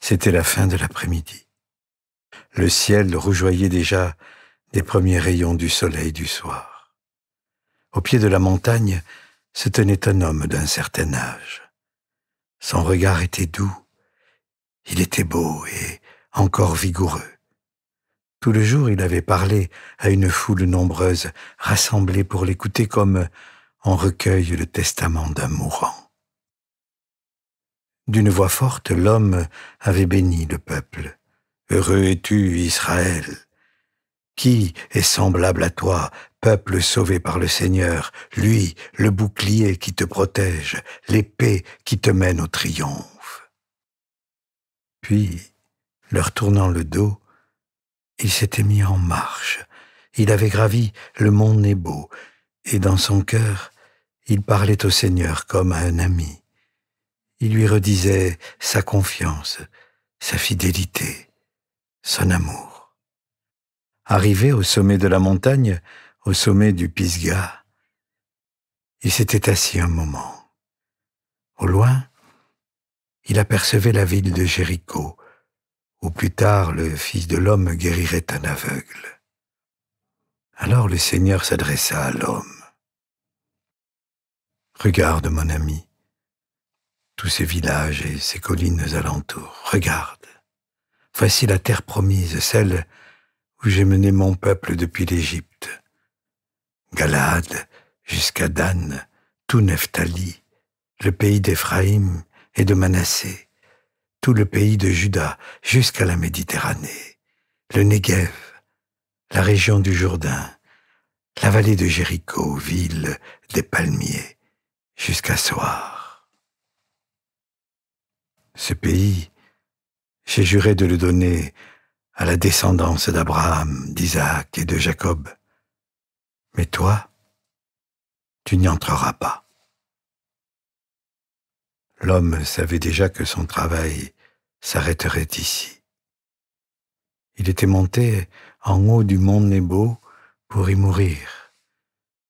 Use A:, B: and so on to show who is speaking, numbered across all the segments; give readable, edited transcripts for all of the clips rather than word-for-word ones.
A: C'était la fin de l'après-midi. Le ciel rougeoyait déjà des premiers rayons du soleil du soir. Au pied de la montagne se tenait un homme d'un certain âge. Son regard était doux, il était beau et encore vigoureux. Tout le jour, il avait parlé à une foule nombreuse, rassemblée pour l'écouter comme on recueille le testament d'un mourant. D'une voix forte, l'homme avait béni le peuple. « Heureux es-tu, Israël! Qui est semblable à toi, peuple sauvé par le Seigneur, lui, le bouclier qui te protège, l'épée qui te mène au triomphe. » Puis, leur tournant le dos, il s'était mis en marche. Il avait gravi le mont Nebo, et dans son cœur, il parlait au Seigneur comme à un ami. Il lui redisait sa confiance, sa fidélité, son amour. Arrivé au sommet de la montagne, au sommet du Pisgah, il s'était assis un moment. Au loin, il apercevait la ville de Jéricho, où plus tard le Fils de l'homme guérirait un aveugle. Alors le Seigneur s'adressa à l'homme. « Regarde, mon ami, tous ces villages et ces collines alentours. Regarde, voici la terre promise, celle où j'ai mené mon peuple depuis l'Égypte. Galaad jusqu'à Dan, tout Nephtali, le pays d'Éphraïm et de Manassé, tout le pays de Juda jusqu'à la Méditerranée, le Néguev, la région du Jourdain, la vallée de Jéricho, ville des palmiers, jusqu'à Soar. Ce pays, j'ai juré de le donner à la descendance d'Abraham, d'Isaac et de Jacob. Mais toi, tu n'y entreras pas. » L'homme savait déjà que son travail s'arrêterait ici. Il était monté en haut du mont Nebo pour y mourir,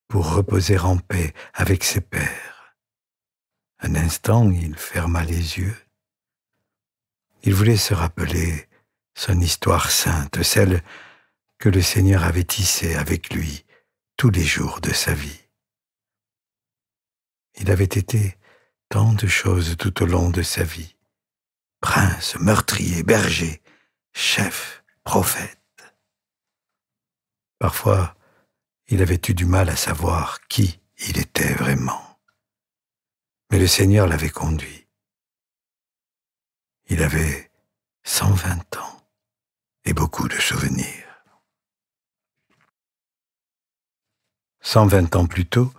A: pour reposer en paix avec ses pairs. Un instant, il ferma les yeux. Il voulait se rappeler son histoire sainte, celle que le Seigneur avait tissée avec lui tous les jours de sa vie. Il avait été tant de choses tout au long de sa vie. Prince, meurtrier, berger, chef, prophète. Parfois, il avait eu du mal à savoir qui il était vraiment. Mais le Seigneur l'avait conduit. Il avait 120 ans et beaucoup de souvenirs. 120 ans plus tôt,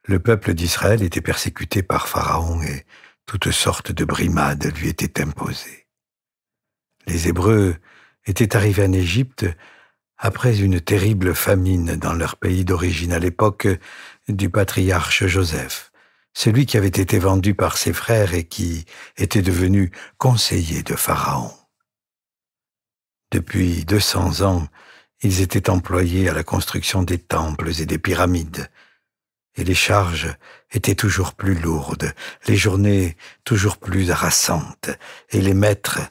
A: le peuple d'Israël était persécuté par Pharaon et toutes sortes de brimades lui étaient imposées. Les Hébreux étaient arrivés en Égypte après une terrible famine dans leur pays d'origine à l'époque du patriarche Joseph, celui qui avait été vendu par ses frères et qui était devenu conseiller de Pharaon. Depuis 200 ans, ils étaient employés à la construction des temples et des pyramides, et les charges étaient toujours plus lourdes, les journées toujours plus harassantes, et les maîtres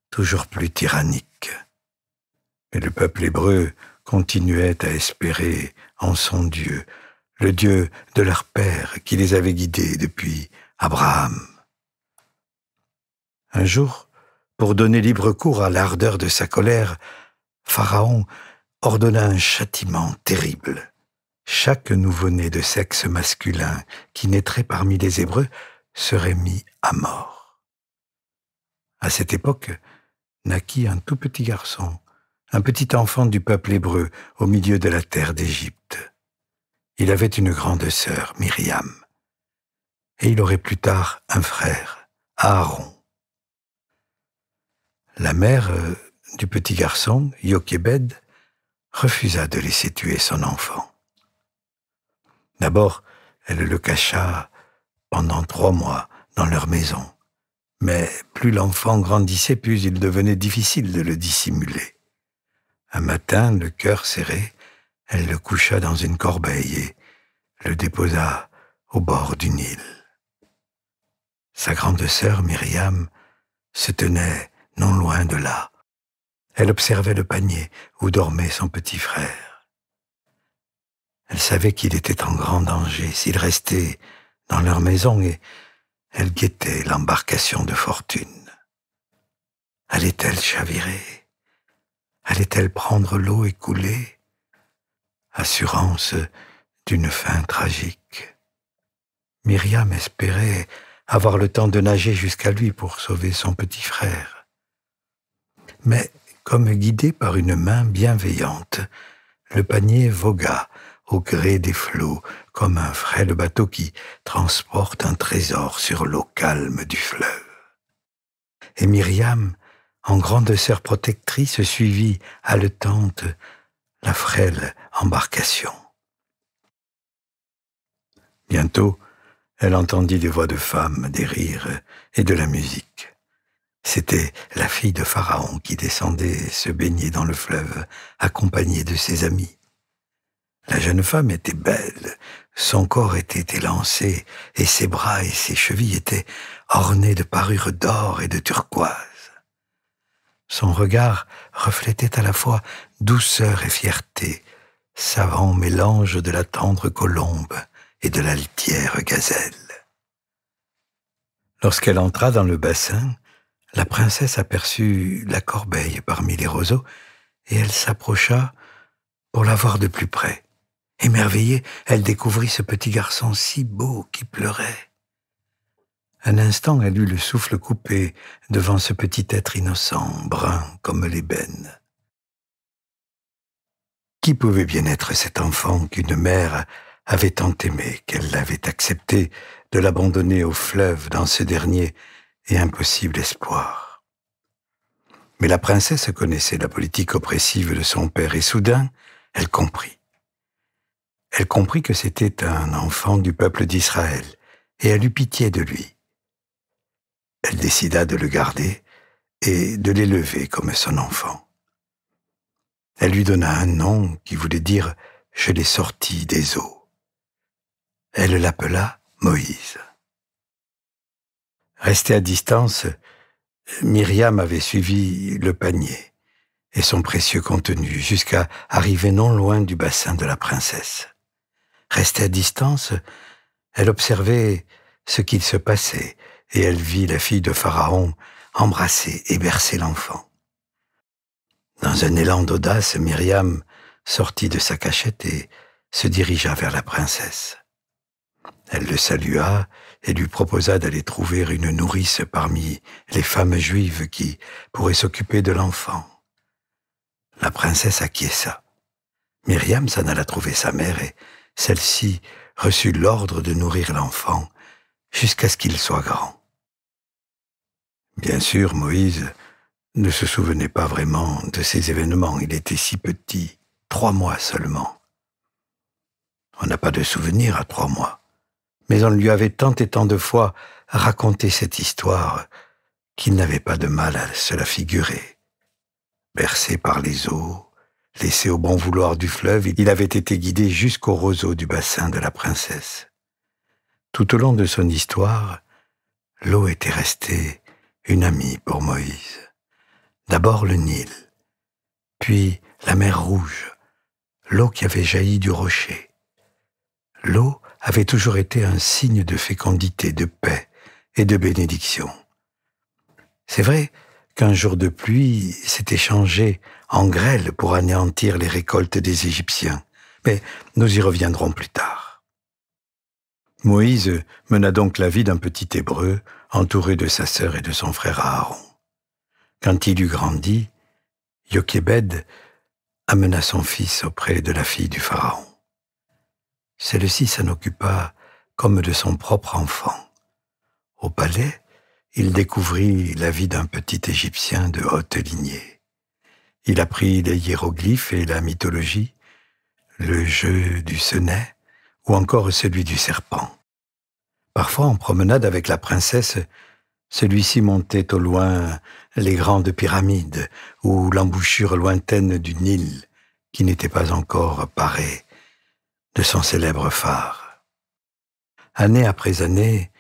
A: toujours plus tyranniques. Mais le peuple hébreu continuait à espérer en son Dieu, le Dieu de leur père qui les avait guidés depuis Abraham. Un jour, pour donner libre cours à l'ardeur de sa colère, Pharaon ordonna un châtiment terrible. Chaque nouveau-né de sexe masculin qui naîtrait parmi les Hébreux serait mis à mort. À cette époque, naquit un tout petit garçon, un petit enfant du peuple hébreu au milieu de la terre d'Égypte. Il avait une grande sœur, Myriam, et il aurait plus tard un frère, Aaron. La mère du petit garçon, Jochébed, refusa de laisser tuer son enfant. D'abord, elle le cacha pendant 3 mois dans leur maison. Mais plus l'enfant grandissait, plus il devenait difficile de le dissimuler. Un matin, le cœur serré, elle le coucha dans une corbeille et le déposa au bord du Nil. Sa grande sœur, Myriam, se tenait non loin de là. Elle observait le panier où dormait son petit frère. Elle savait qu'il était en grand danger s'il restait dans leur maison et elle guettait l'embarcation de fortune. Allait-elle chavirer? Allait-elle prendre l'eau et couler? Assurance d'une fin tragique. Myriam espérait avoir le temps de nager jusqu'à lui pour sauver son petit frère. Mais, comme guidé par une main bienveillante, le panier vogua au gré des flots, comme un frêle bateau qui transporte un trésor sur l'eau calme du fleuve. Et Myriam, en grande sœur protectrice, suivit haletante la frêle embarcation. Bientôt, elle entendit des voix de femmes, des rires et de la musique. C'était la fille de Pharaon qui descendait se baigner dans le fleuve, accompagnée de ses amis. La jeune femme était belle, son corps était élancé, et ses bras et ses chevilles étaient ornés de parures d'or et de turquoise. Son regard reflétait à la fois douceur et fierté, savant mélange de la tendre colombe et de l'altière gazelle. Lorsqu'elle entra dans le bassin, la princesse aperçut la corbeille parmi les roseaux et elle s'approcha pour la voir de plus près. Émerveillée, elle découvrit ce petit garçon si beau qui pleurait. Un instant, elle eut le souffle coupé devant ce petit être innocent, brun comme l'ébène. Qui pouvait bien être cet enfant qu'une mère avait tant aimé qu'elle l'avait accepté de l'abandonner au fleuve dans ce dernier et impossible espoir? Mais la princesse connaissait la politique oppressive de son père et soudain, elle comprit. Elle comprit que c'était un enfant du peuple d'Israël et elle eut pitié de lui. Elle décida de le garder et de l'élever comme son enfant. Elle lui donna un nom qui voulait dire « Je l'ai sorti des eaux ». Elle l'appela Moïse. Restée à distance, Myriam avait suivi le panier et son précieux contenu jusqu'à arriver non loin du bassin de la princesse. Restée à distance, elle observait ce qu'il se passait et elle vit la fille de Pharaon embrasser et bercer l'enfant. Dans un élan d'audace, Myriam sortit de sa cachette et se dirigea vers la princesse. Elle le salua et lui proposa d'aller trouver une nourrice parmi les femmes juives qui pourraient s'occuper de l'enfant. La princesse acquiesça. Myriam s'en alla trouver sa mère et celle-ci reçut l'ordre de nourrir l'enfant jusqu'à ce qu'il soit grand. Bien sûr, Moïse ne se souvenait pas vraiment de ces événements. Il était si petit, 3 mois seulement. On n'a pas de souvenir à 3 mois. Mais on lui avait tant et tant de fois raconté cette histoire qu'il n'avait pas de mal à se la figurer. Bercé par les eaux, laissé au bon vouloir du fleuve, il avait été guidé jusqu'au roseau du bassin de la princesse. Tout au long de son histoire, l'eau était restée une amie pour Moïse. D'abord le Nil, puis la mer Rouge, l'eau qui avait jailli du rocher. L'eau avait toujours été un signe de fécondité, de paix et de bénédiction. C'est vrai qu'un jour de pluie s'était changé en grêle pour anéantir les récoltes des Égyptiens, mais nous y reviendrons plus tard. Moïse mena donc la vie d'un petit Hébreu entouré de sa sœur et de son frère Aaron. Quand il eut grandi, Jochébed amena son fils auprès de la fille du Pharaon. Celle-ci s'en occupa comme de son propre enfant. Au palais, il découvrit la vie d'un petit Égyptien de haute lignée. Il apprit les hiéroglyphes et la mythologie, le jeu du senet ou encore celui du serpent. Parfois, en promenade avec la princesse, celui-ci montait au loin les grandes pyramides ou l'embouchure lointaine du Nil qui n'était pas encore parée de son célèbre phare. Année après année,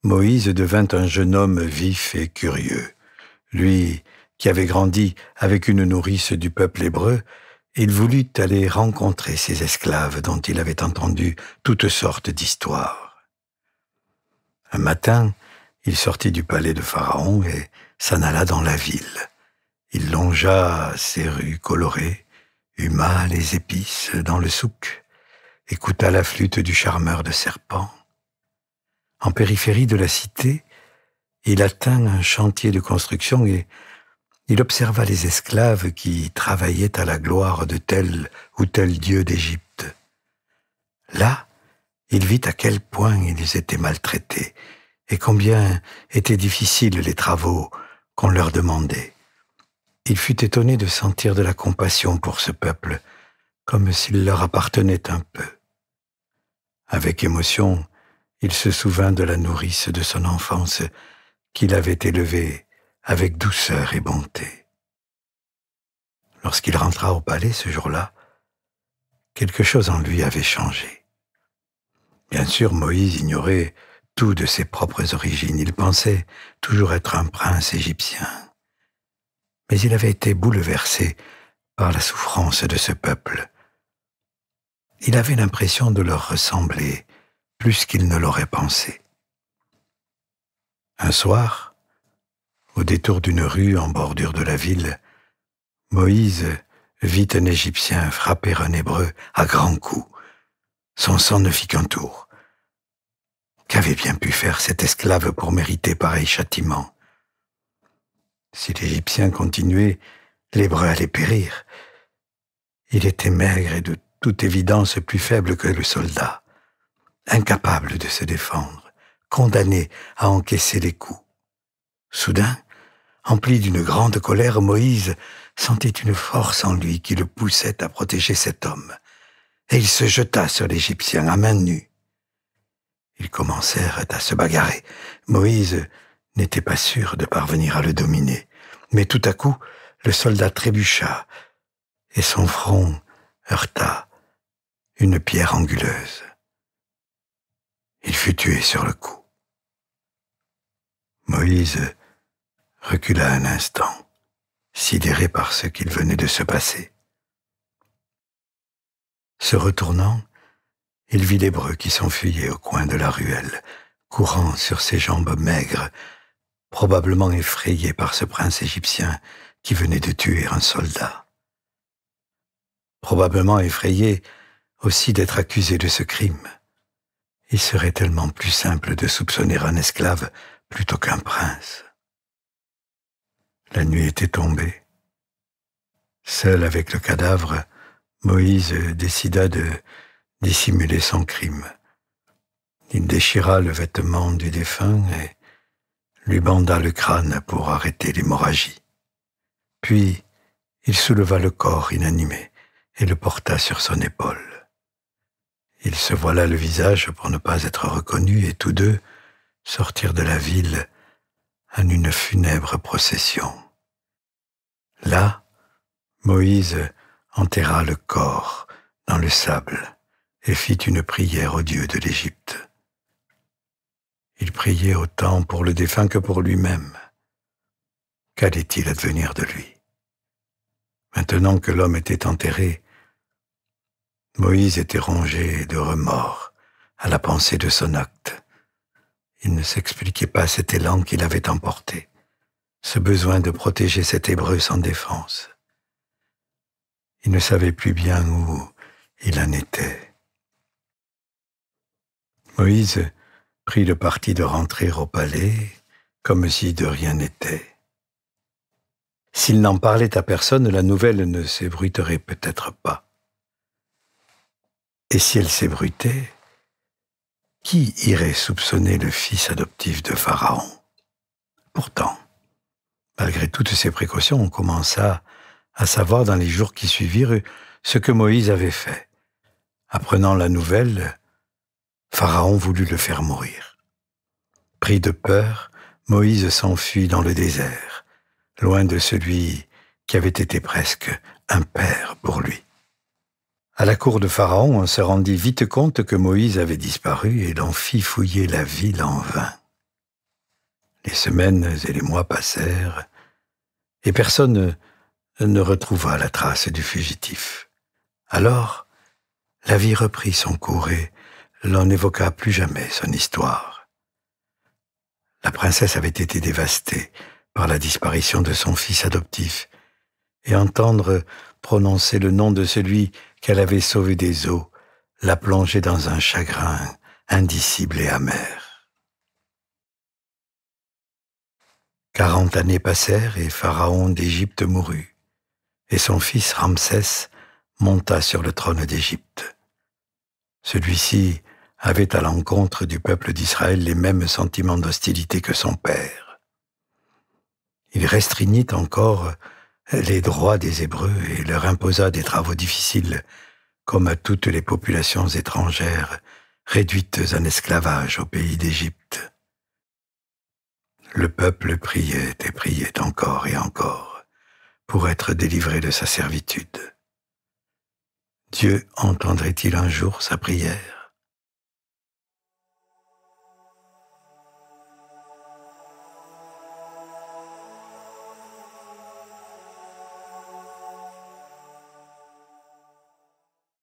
A: Moïse devint un jeune homme vif et curieux. Lui qui avait grandi avec une nourrice du peuple hébreu, il voulut aller rencontrer ses esclaves dont il avait entendu toutes sortes d'histoires. Un matin, il sortit du palais de Pharaon et s'en alla dans la ville. Il longea ses rues colorées, huma les épices dans le souk, écouta la flûte du charmeur de serpents. En périphérie de la cité, il atteint un chantier de construction et il observa les esclaves qui travaillaient à la gloire de tel ou tel dieu d'Égypte. Là, il vit à quel point ils étaient maltraités et combien étaient difficiles les travaux qu'on leur demandait. Il fut étonné de sentir de la compassion pour ce peuple, comme s'il leur appartenait un peu. Avec émotion, il se souvint de la nourrice de son enfance qu'il avait élevée avec douceur et bonté. Lorsqu'il rentra au palais ce jour-là, quelque chose en lui avait changé. Bien sûr, Moïse ignorait tout de ses propres origines. Il pensait toujours être un prince égyptien. Mais il avait été bouleversé par la souffrance de ce peuple. Il avait l'impression de leur ressembler plus qu'il ne l'aurait pensé. Un soir, au détour d'une rue en bordure de la ville, Moïse vit un Égyptien frapper un Hébreu à grands coups. Son sang ne fit qu'un tour. Qu'avait bien pu faire cet esclave pour mériter pareil châtiment? Si l'Égyptien continuait, l'Hébreu allait périr. Il était maigre et de toute évidence plus faible que le soldat, incapable de se défendre, condamné à encaisser les coups. Soudain, empli d'une grande colère, Moïse sentit une force en lui qui le poussait à protéger cet homme, et il se jeta sur l'Égyptien à main nue. Ils commencèrent à se bagarrer. Moïse n'était pas sûr de parvenir à le dominer, mais tout à coup, le soldat trébucha, et son front heurta une pierre anguleuse. Il fut tué sur le coup. Moïse recula un instant, sidéré par ce qu'il venait de se passer. Se retournant, il vit l'Hébreu qui s'enfuyait au coin de la ruelle, courant sur ses jambes maigres, probablement effrayé par ce prince égyptien qui venait de tuer un soldat. Probablement effrayé aussi d'être accusé de ce crime. Il serait tellement plus simple de soupçonner un esclave plutôt qu'un prince. La nuit était tombée. Seul avec le cadavre, Moïse décida de dissimuler son crime. Il déchira le vêtement du défunt et lui banda le crâne pour arrêter l'hémorragie. Puis, il souleva le corps inanimé et le porta sur son épaule. Il se voila le visage pour ne pas être reconnu et tous deux sortirent de la ville en une funèbre procession. Là, Moïse enterra le corps dans le sable et fit une prière au Dieu de l'Égypte. Il priait autant pour le défunt que pour lui-même. Qu'allait-il advenir de lui? Maintenant que l'homme était enterré, Moïse était rongé de remords à la pensée de son acte. Il ne s'expliquait pas cet élan qu'il avait emporté, ce besoin de protéger cet Hébreu sans défense. Il ne savait plus bien où il en était. Moïse prit le parti de rentrer au palais comme si de rien n'était. S'il n'en parlait à personne, la nouvelle ne s'ébruiterait peut-être pas. Et si elle s'ébruitait, qui irait soupçonner le fils adoptif de Pharaon? Pourtant, malgré toutes ces précautions, on commença à savoir dans les jours qui suivirent ce que Moïse avait fait. Apprenant la nouvelle, Pharaon voulut le faire mourir. Pris de peur, Moïse s'enfuit dans le désert, loin de celui qui avait été presque un père pour lui. À la cour de Pharaon, on se rendit vite compte que Moïse avait disparu et l'on fit fouiller la ville en vain. Les semaines et les mois passèrent et personne ne retrouva la trace du fugitif. Alors, la vie reprit son cours et l'on n'évoqua plus jamais son histoire. La princesse avait été dévastée par la disparition de son fils adoptif, et entendre prononcer le nom de celui qu'elle avait sauvé des eaux la plongeait dans un chagrin indicible et amer. 40 années passèrent et Pharaon d'Égypte mourut, et son fils Ramsès monta sur le trône d'Égypte. Celui-ci avait à l'encontre du peuple d'Israël les mêmes sentiments d'hostilité que son père. Il restreignit encore les droits des Hébreux et leur imposa des travaux difficiles, comme à toutes les populations étrangères réduites en esclavage au pays d'Égypte. Le peuple priait et priait encore et encore pour être délivré de sa servitude. Dieu entendrait-il un jour sa prière ?